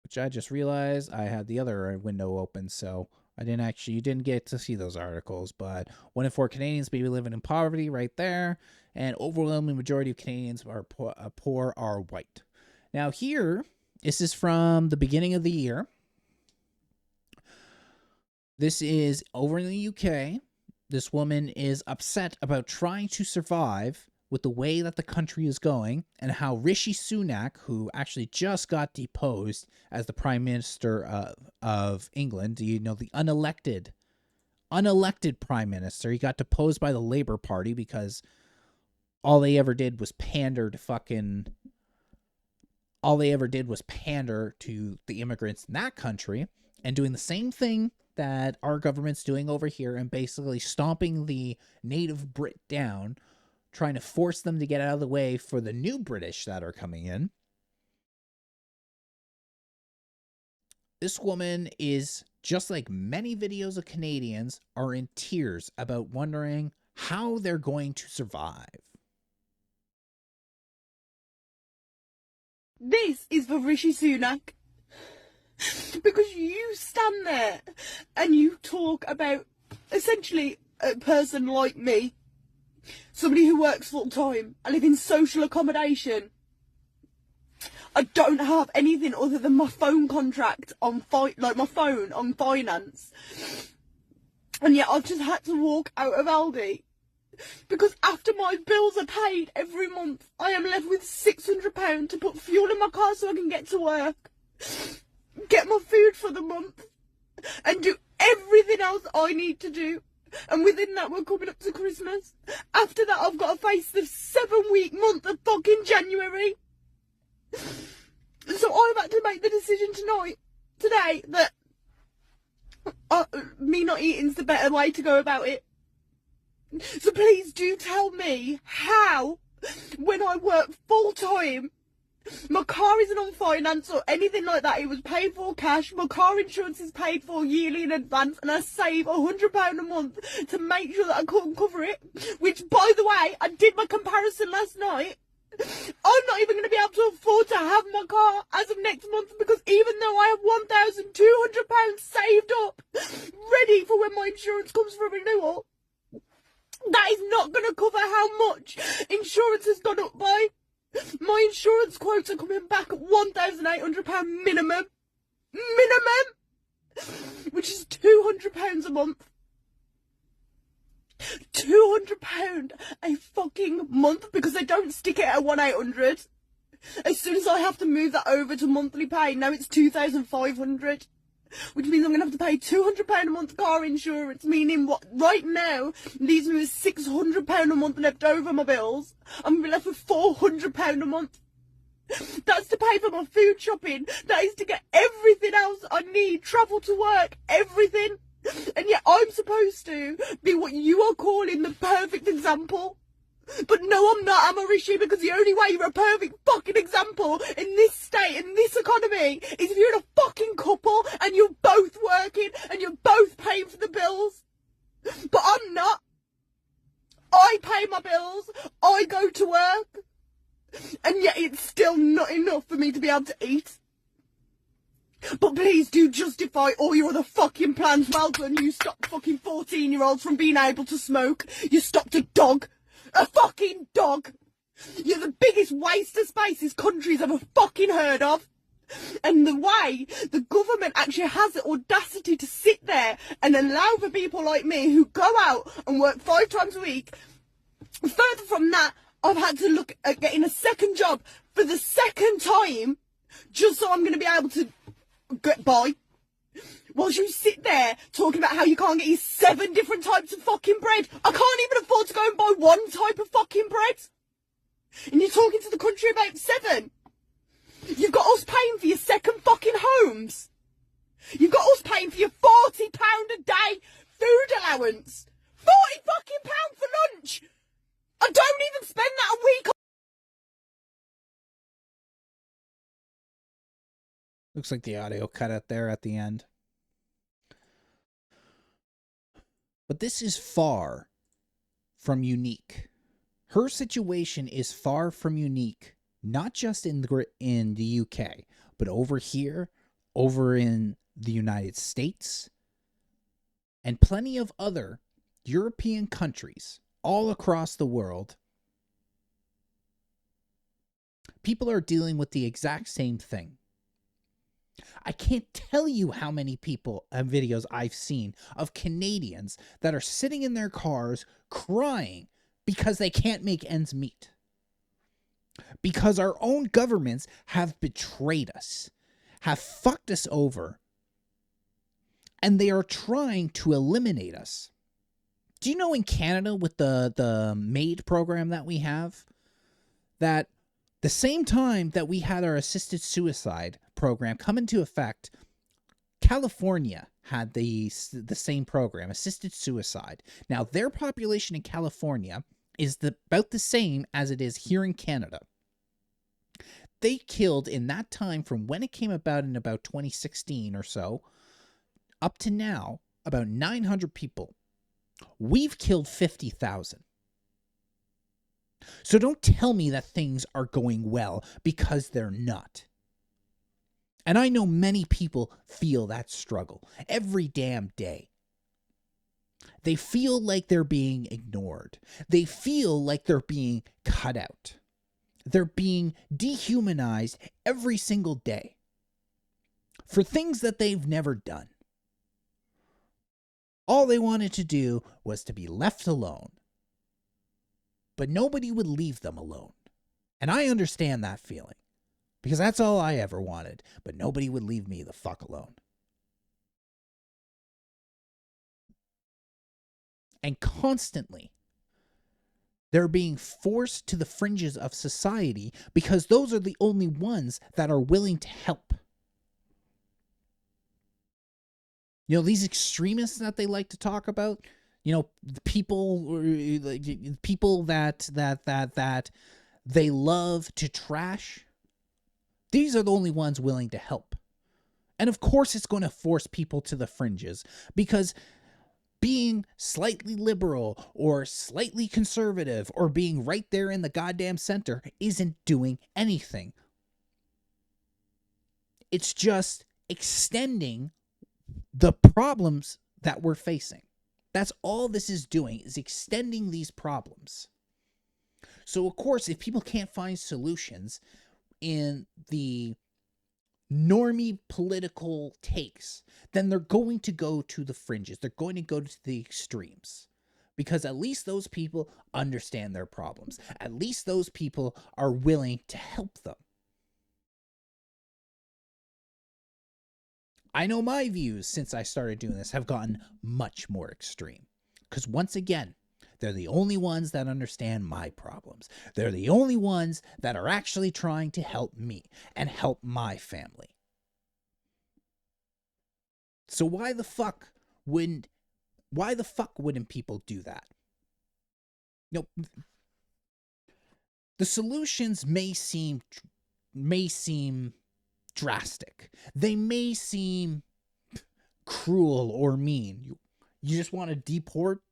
Which I just realized I had the other window open, so you didn't get to see those articles, but 1 in 4 Canadians may be living in poverty right there, and overwhelming majority of Canadians are poor are white. Now here, this is from the beginning of the year. This is over in the UK. This woman is upset about trying to survive with the way that the country is going, and how Rishi Sunak, who actually just got deposed as the Prime Minister of England, you know, the unelected Prime Minister, he got deposed by the Labour Party because all they ever did was pander to the immigrants in that country, and doing the same thing that our government's doing over here, and basically stomping the native Brit down, trying to force them to get out of the way for the new British that are coming in. This woman is, just like many videos of Canadians, are in tears about wondering how they're going to survive. This is for Rishi Sunak. Because you stand there and you talk about essentially a person like me, somebody who works full time. I live in social accommodation. I don't have anything other than my phone contract on my phone on finance. And yet I've just had to walk out of Aldi. Because after my bills are paid every month, I am left with £600 to put fuel in my car so I can get to work, get my food for the month, and do everything else I need to do. And within that, we're coming up to Christmas. After that, I've got to face the 7-week month of fucking January. So I've had to make the decision today, that me not eating's the better way to go about it. So please do tell me how, when I work full time, My car isn't on finance or anything like that. It was paid for cash. My car insurance is paid for yearly in advance, and I save £100 a month to make sure that I can't cover it. Which, by the way, I did my comparison last night. I'm not even going to be able to afford to have my car as of next month, because even though I have £1,200 saved up, ready for when my insurance comes for renewal, that is not going to cover how much insurance has gone up by. My insurance quotes are coming back at £1,800 minimum. Which is £200 a month. £200 a fucking month, because they don't stick it at 1,800. As soon as I have to move that over to monthly pay, now it's 2,500. Which means I'm going to have to pay £200 a month car insurance, meaning what right now leaves me with £600 a month left over my bills. I'm going to be left with £400 a month. That's to pay for my food shopping. That is to get everything else I need, travel to work, everything. And yet I'm supposed to be what you are calling the perfect example. But no, I'm not, am I, Rishi? Because the only way you're a perfect fucking example in this state, in this economy, is if you're in a fucking couple and you're both working and you're both paying for the bills. But I'm not. I pay my bills, I go to work, and yet it's still not enough for me to be able to eat. But please do justify all your other fucking plans. Well done, you stopped fucking 14-year-olds from being able to smoke. You stopped a dog. A fucking dog! You're the biggest waste of space this country's ever fucking heard of. And the way the government actually has the audacity to sit there and allow for people like me who go out and work 5 times a week. Further from that, I've had to look at getting a second job for the second time just so I'm going to be able to get by. Whilst you sit there talking about how you can't get your 7 different types of fucking bread. I can't even afford to go and buy 1 type of fucking bread. And you're talking to the country about 7. You've got us paying for your second fucking homes. You've got us paying for your £40 a day food allowance. £40 fucking for lunch. I don't even spend that a week. Looks like the audio cut out there at the end. But this is far from unique. Her situation is far from unique, not just in the UK, but over here, over in the United States, and plenty of other European countries all across the world. People are dealing with the exact same thing. I can't tell you how many people and videos I've seen of Canadians that are sitting in their cars crying because they can't make ends meet. Because our own governments have betrayed us, have fucked us over, and they are trying to eliminate us. Do you know in Canada with the MAID program that we have, that the same time that we had our assisted suicide program come into effect, California had the same program, assisted suicide. Now, their population in California is about the same as it is here in Canada. They killed in that time from when it came about in about 2016 or so, up to now, about 900 people. We've killed 50,000. So don't tell me that things are going well, because they're not. And I know many people feel that struggle every damn day. They feel like they're being ignored. They feel like they're being cut out. They're being dehumanized every single day for things that they've never done. All they wanted to do was to be left alone. But nobody would leave them alone. And I understand that feeling, because that's all I ever wanted. But nobody would leave me the fuck alone. And constantly, they're being forced to the fringes of society because those are the only ones that are willing to help. You know, these extremists that they like to talk about, you know, the people that they love to trash. These are the only ones willing to help. And of course it's going to force people to the fringes, because being slightly liberal or slightly conservative or being right there in the goddamn center isn't doing anything. It's just extending the problems that we're facing. That's all this is doing, is extending these problems. So of course, if people can't find solutions in the normie political takes, then they're going to go to the fringes. They're going to go to the extremes, because at least those people understand their problems. At least those people are willing to help them. I know my views since I started doing this have gotten much more extreme, because once again, they're the only ones that understand my problems. They're the only ones that are actually trying to help me and help my family. So why the fuck wouldn't people do that? No, the solutions may seem drastic. They may seem cruel or mean. You just want to deport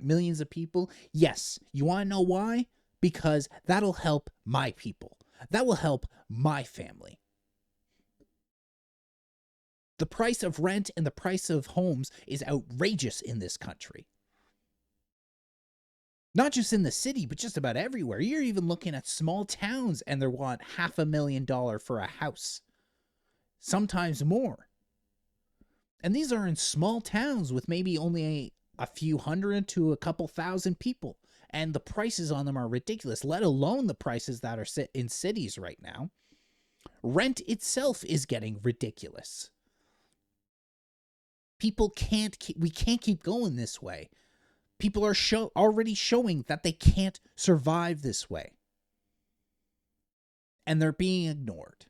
millions of people? Yes. You want to know why? Because that'll help my people. That will help my family. The price of rent and the price of homes is outrageous in this country. Not just in the city, but just about everywhere. You're even looking at small towns and they want $500,000 for a house. Sometimes more. And these are in small towns with maybe only a few hundred to a couple thousand people. And the prices on them are ridiculous, let alone the prices that are in cities right now. Rent itself is getting ridiculous. We can't keep going this way. People are already showing that they can't survive this way. And they're being ignored.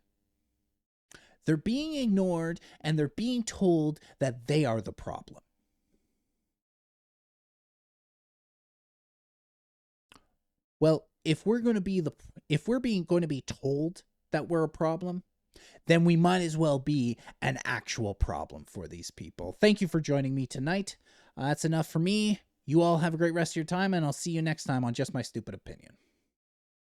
They're being ignored, and they're being told that they are the problem. Well, if we're going to be told that we're a problem, then we might as well be an actual problem for these people. Thank you for joining me tonight. That's enough for me. You all have a great rest of your time, and I'll see you next time on Just My Stupid Opinion.